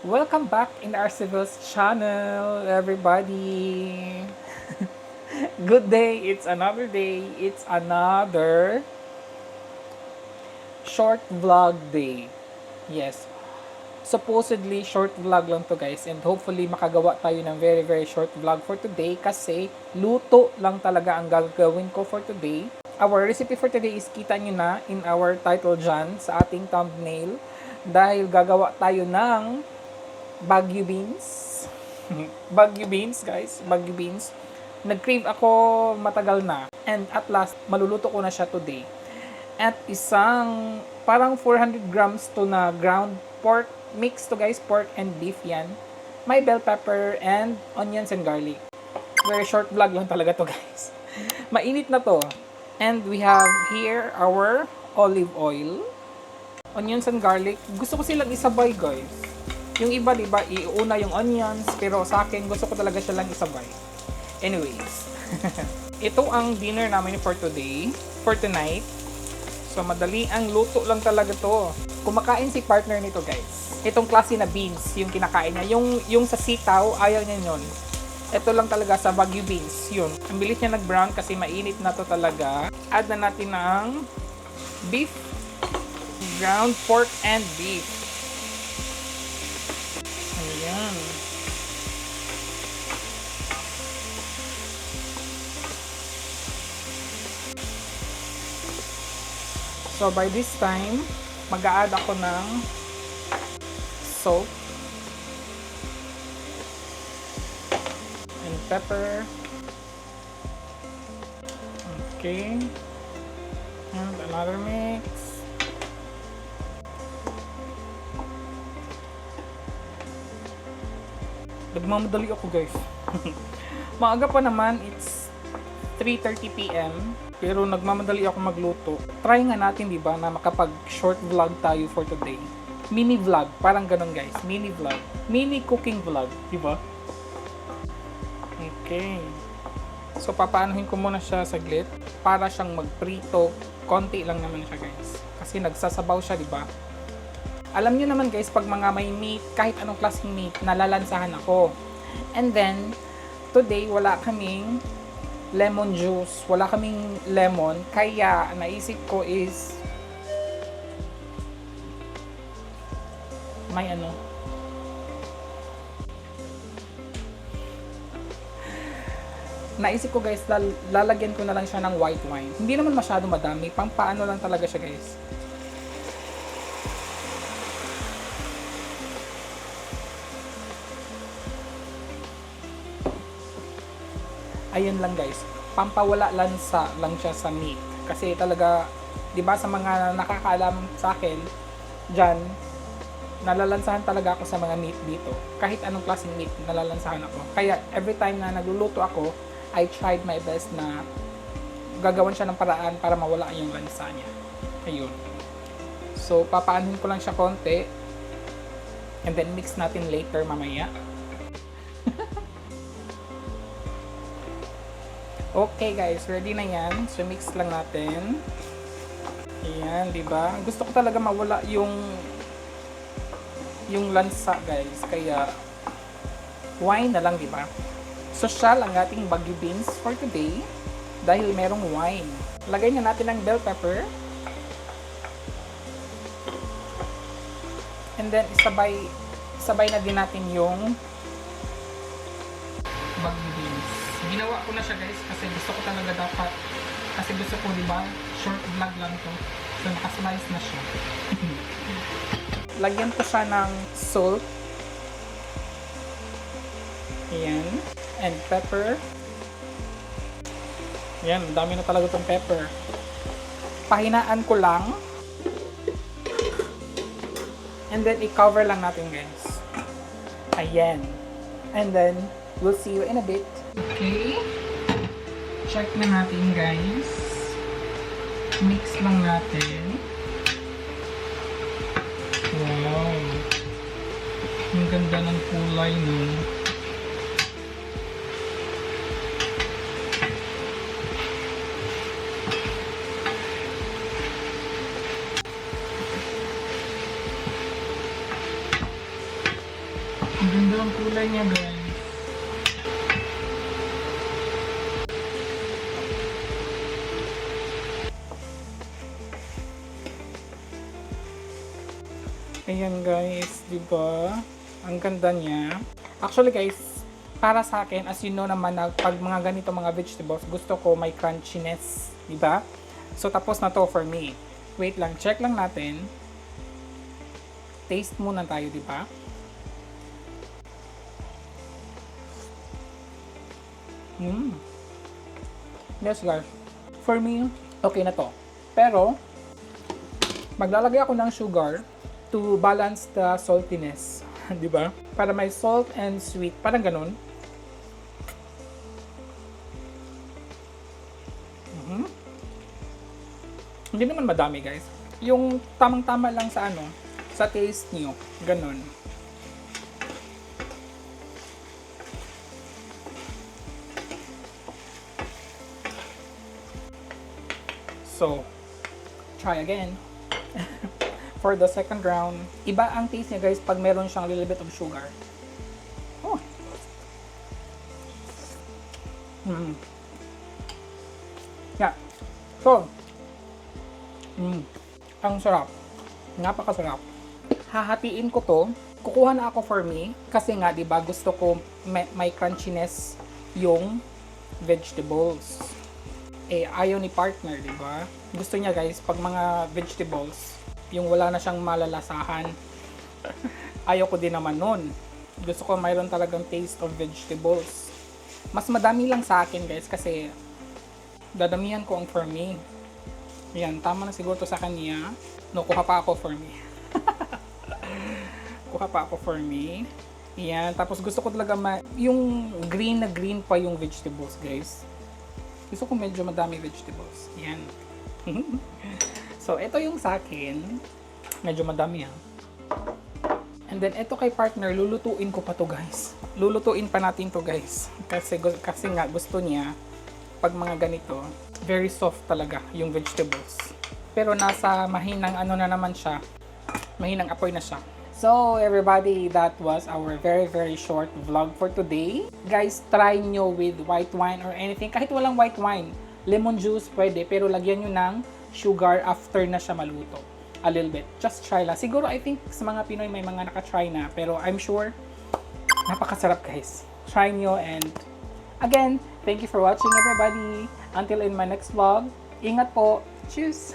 Welcome back in our Civils channel, everybody. Good day, it's another day, it's another short vlog day. Yes, supposedly short vlog lang to guys, and hopefully makagawa tayo ng very short vlog for today kasi luto lang talaga ang gagawin ko for today. Our recipe for today is kita nyo na in our title dyan sa ating thumbnail dahil gagawa tayo ng Baguio beans. Baguio beans, guys. Baguio beans. Nag-crave ako matagal na. And at last, maluluto ko na siya today. At isang parang 400 grams to na ground pork mix to guys. Pork and beef yan. May bell pepper and onions and garlic. Very short vlog lang talaga to guys. Mainit na to. And we have here our olive oil. Onions and garlic. Gusto ko silang isabay guys. Yung iba, di ba, iuna yung onions, pero sa akin, gusto ko talaga siya lang isabay. Anyways, ito ang dinner namin for today, for tonight. So, madali ang luto lang talaga to. Kumakain si partner nito, guys. Itong klase na beans, yung kinakain niya. Yung sa sitaw, ayaw niya yun. Ito lang talaga sa Baguio beans, yun. Ang bilis niya nag-brown kasi mainit na to talaga. Add na natin ng beef, ground pork and beef. Ayan. So, by this time, mag-a-add ako ng salt and pepper. Okay. And another mix. Nagmamadali ako guys. Maaga pa naman, it's 3:30 PM. Pero nagmamadali ako magluto. Try nga natin, di ba, na makapag short vlog tayo for today. Mini vlog, parang ganun guys. Mini vlog. Mini cooking vlog, di ba? Okay. So papaanuhin ko muna siya saglit para siyang magprito. Konti lang naman siya guys. Kasi nagsasabaw siya, di ba? Alam niyo naman guys, pag mga may meat, kahit anong klaseng meat, nalalansahan ako. And then, today, wala kaming lemon juice. Wala kaming lemon. Kaya, naisip ko is, may ano. Naisip ko guys, lalagyan ko na lang siya ng white wine. Hindi naman masyado madami. Pampaano lang talaga siya guys. Ayun lang guys, pampawala lansa lang siya sa meat. Kasi talaga, di ba sa mga nakakaalam sa akin, dyan, nalalansahan talaga ako sa mga meat dito. Kahit anong klaseng meat, nalalansahan ako. Kaya every time na nagluluto ako, I tried my best na gagawan siya ng paraan para mawala yung lansa niya. Ayun. So, papaanin ko lang siya konti. And then mix natin later mamaya. Okay guys, ready na yan. So mix lang natin. Ayan, di ba? Gusto ko talaga mawala yung lansa guys. Kaya wine na lang, di ba? Social ang ating Baguio beans for today dahil merong wine. Lagay na natin ng bell pepper. And then sabay na din natin yung Baguio beans. Ginawa ko na siya guys kasi gusto ko talaga dapat, kasi gusto ko, di ba, short vlog lang to. So nakaslice na siya. Lagyan ko siya ng salt. Ayan. And pepper. Ayan, dami na talaga itong pepper. Pahinaan ko lang. And then i-cover lang natin guys. Ayan. And then we'll see you in a bit. Okay. Check na natin guys. Mix lang natin. Wow. Ang ganda ng kulay no. Ang ganda ng kulay niya, guys. Ayan guys, di ba? Ang ganda niya. Actually guys, para sa akin, as you know naman na pag mga ganito mga vegetables, gusto ko may crunchiness, di ba? So tapos na to for me. Wait lang, check lang natin. Taste muna tayo, di ba? Yes guys, for me, okay na to. Pero, maglalagay ako ng sugar to balance the saltiness, 'di ba? Para may salt and sweet, parang ganun. Hindi naman madami, guys. Yung tamang-tama lang sa ano, sa taste niyo, ganun. So, try again. For the second round, iba ang taste niya guys pag meron siyang little bit of sugar. Oh. Yeah. So, ang sarap. Napakasarap. Hahatiin ko to. Kukuha na ako for me kasi nga 'di ba gusto ko may crunchiness yung vegetables. Eh ayaw ni partner, 'di ba? Gusto niya guys pag mga vegetables yung wala na siyang malalasahan. Ayaw ko din naman nun. Gusto ko mayroon talagang taste of vegetables. Mas madami lang sa akin guys kasi dadamihan ko ang for me. Yan, tama na siguro to sa kanya. No, kuha pa ako for me. Kuha pa ako for me. Yan, tapos gusto ko talaga yung green na green pa yung vegetables guys. Gusto ko medyo madami vegetables. Yan. So, ito yung sa akin. Medyo madami ha. And then, ito kay partner, lulutuin ko pa to guys. Lulutuin pa natin to guys. Kasi nga, gusto niya, pag mga ganito, very soft talaga yung vegetables. Pero nasa mahinang ano na naman siya. Mahinang apoy na siya. So, everybody, that was our very, very short vlog for today. Guys, try nyo with white wine or anything. Kahit walang white wine, lemon juice pwede, pero lagyan nyo ng sugar after na siya maluto. A little bit. Just try lang. Siguro, I think sa mga Pinoy may mga nakatry na, pero I'm sure, napakasarap guys. Try nyo and again, thank you for watching everybody. Until in my next vlog, ingat po. Cheers!